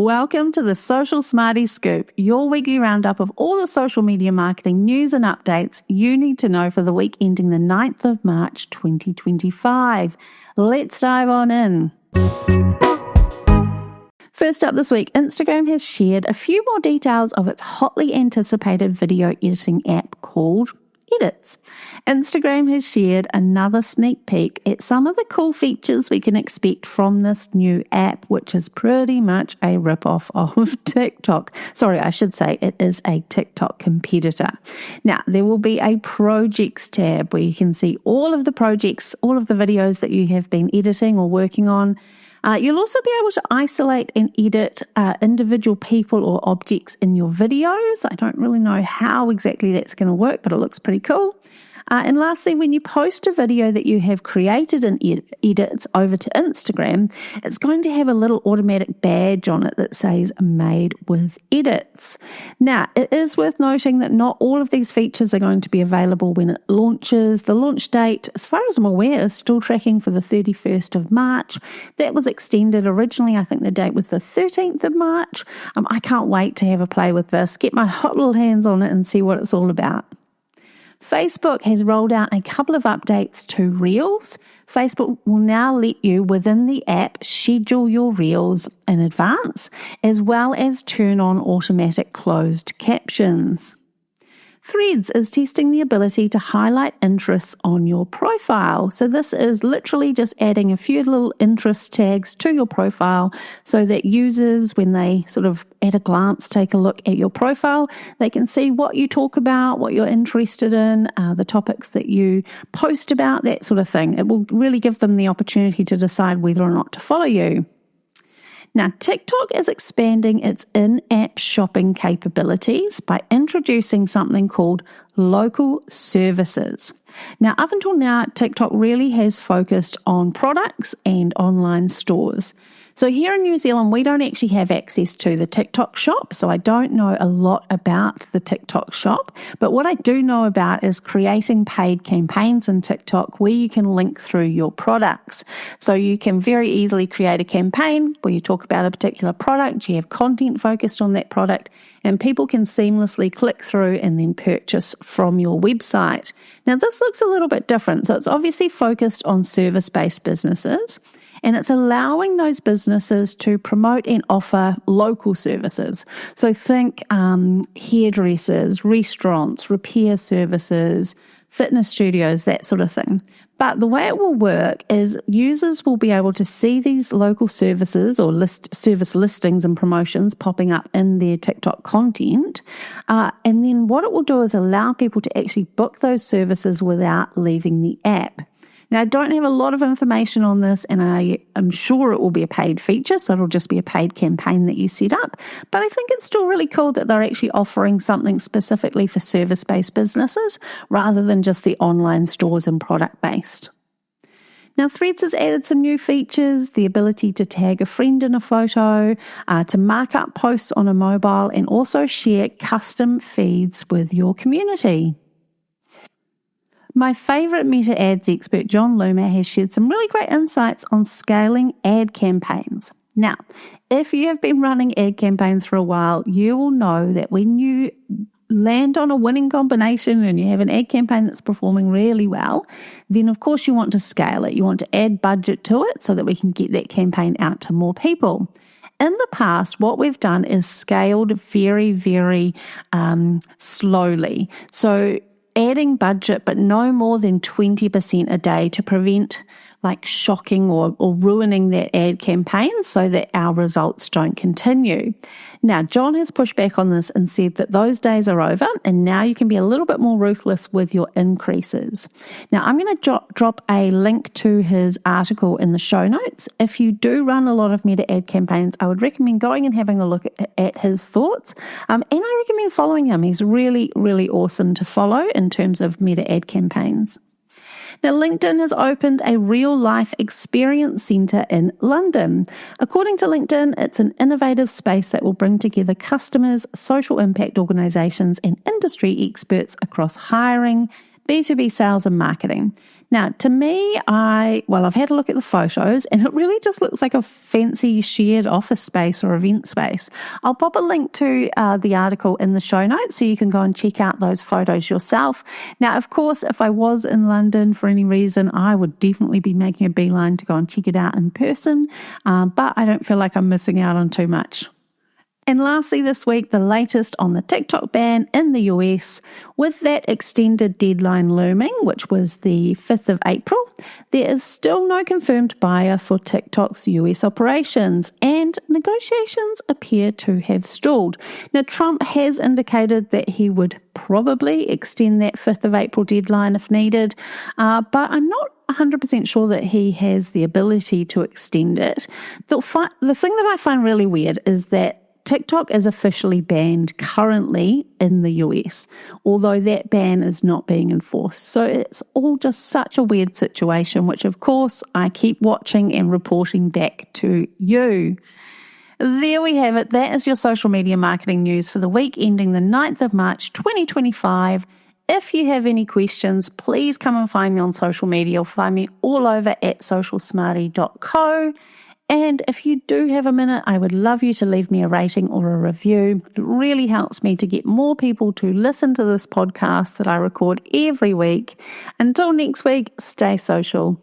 Welcome to the Social Smarties Scoop, your weekly roundup of all the social media marketing news and updates you need to know for the week ending the 9th of March 2025. Let's dive on in. First up this week, Instagram has shared a few more details of its hotly anticipated video editing app called Edits. Instagram has shared another sneak peek at some of the cool features we can expect from this new app, which is pretty much a rip-off of TikTok. Sorry, I should say it is a TikTok competitor. Now, there will be a projects tab where you can see all of the projects, all of the videos that you have been editing or working on. You'll also be able to isolate and edit individual people or objects in your videos. I don't really know how exactly that's going to work, but it looks pretty cool. And lastly, when you post a video that you have created in edits over to Instagram, it's going to have a little automatic badge on it that says Made with Edits. Now, it is worth noting that not all of these features are going to be available when it launches. The launch date, as far as I'm aware, is still tracking for the 31st of March. That was extended originally. I think the date was the 13th of March. I can't wait to have a play with this, get my hot little hands on it and see what it's all about. Facebook has rolled out a couple of updates to Reels. Facebook will now let you, within the app, schedule your Reels in advance, as well as turn on automatic closed captions. Threads is testing the ability to highlight interests on your profile. So this is literally just adding a few little interest tags to your profile so that users, when they sort of at a glance take a look at your profile, they can see what you talk about, what you're interested in, the topics that you post about, that sort of thing. It will really give them the opportunity to decide whether or not to follow you. Now, TikTok is expanding its in-app shopping capabilities by introducing something called local services. Now, up until now, TikTok really has focused on products and online stores. So here in New Zealand, we don't actually have access to the TikTok shop, so I don't know a lot about the TikTok shop. But what I do know about is creating paid campaigns in TikTok where you can link through your products. So you can very easily create a campaign where you talk about a particular product, you have content focused on that product, and people can seamlessly click through and then purchase from your website. Now, this looks a little bit different. So it's obviously focused on service-based businesses, and it's allowing those businesses to promote and offer local services. So think hairdressers, restaurants, repair services, fitness studios, that sort of thing. But the way it will work is users will be able to see these local services or service listings and promotions popping up in their TikTok content. And then what it will do is allow people to actually book those services without leaving the app. Now, I don't have a lot of information on this, and I am sure it will be a paid feature, so it'll just be a paid campaign that you set up. But I think it's still really cool that they're actually offering something specifically for service-based businesses rather than just the online stores and product-based. Now, Threads has added some new features, the ability to tag a friend in a photo, to mark up posts on a mobile, and also share custom feeds with your community. My favourite Meta Ads expert, John Loomer, has shared some really great insights on scaling ad campaigns. Now, if you have been running ad campaigns for a while, you will know that when you land on a winning combination and you have an ad campaign that's performing really well, then of course you want to scale it. You want to add budget to it so that we can get that campaign out to more people. In the past, what we've done is scaled very, very slowly. So adding budget, but no more than 20% a day to prevent like shocking or ruining that ad campaign so that our results don't continue. Now, John has pushed back on this and said that those days are over and now you can be a little bit more ruthless with your increases. Now, I'm going to drop a link to his article in the show notes. If you do run a lot of meta ad campaigns, I would recommend going and having a look at his thoughts. And I recommend following him. He's really, really awesome to follow in terms of meta ad campaigns. Now, LinkedIn has opened a real-life experience centre in London. According to LinkedIn, it's an innovative space that will bring together customers, social impact organisations and industry experts across hiring, B2B sales and marketing. Now, to me, I've had a look at the photos and it really just looks like a fancy shared office space or event space. I'll pop a link to the article in the show notes so you can go and check out those photos yourself. Now, of course, if I was in London for any reason, I would definitely be making a beeline to go and check it out in person, but I don't feel like I'm missing out on too much. And lastly this week, the latest on the TikTok ban in the US. With that extended deadline looming, which was the 5th of April, there is still no confirmed buyer for TikTok's US operations, and negotiations appear to have stalled. Now, Trump has indicated that he would probably extend that 5th of April deadline if needed, but I'm not 100% sure that he has the ability to extend it. The thing that I find really weird is that TikTok is officially banned currently in the US, although that ban is not being enforced. So it's all just such a weird situation, which of course I keep watching and reporting back to you. There we have it. That is your social media marketing news for the week ending the 9th of March 2025. If you have any questions, please come and find me on social media or find me all over at socialsmarty.co. And if you do have a minute, I would love you to leave me a rating or a review. It really helps me to get more people to listen to this podcast that I record every week. Until next week, stay social.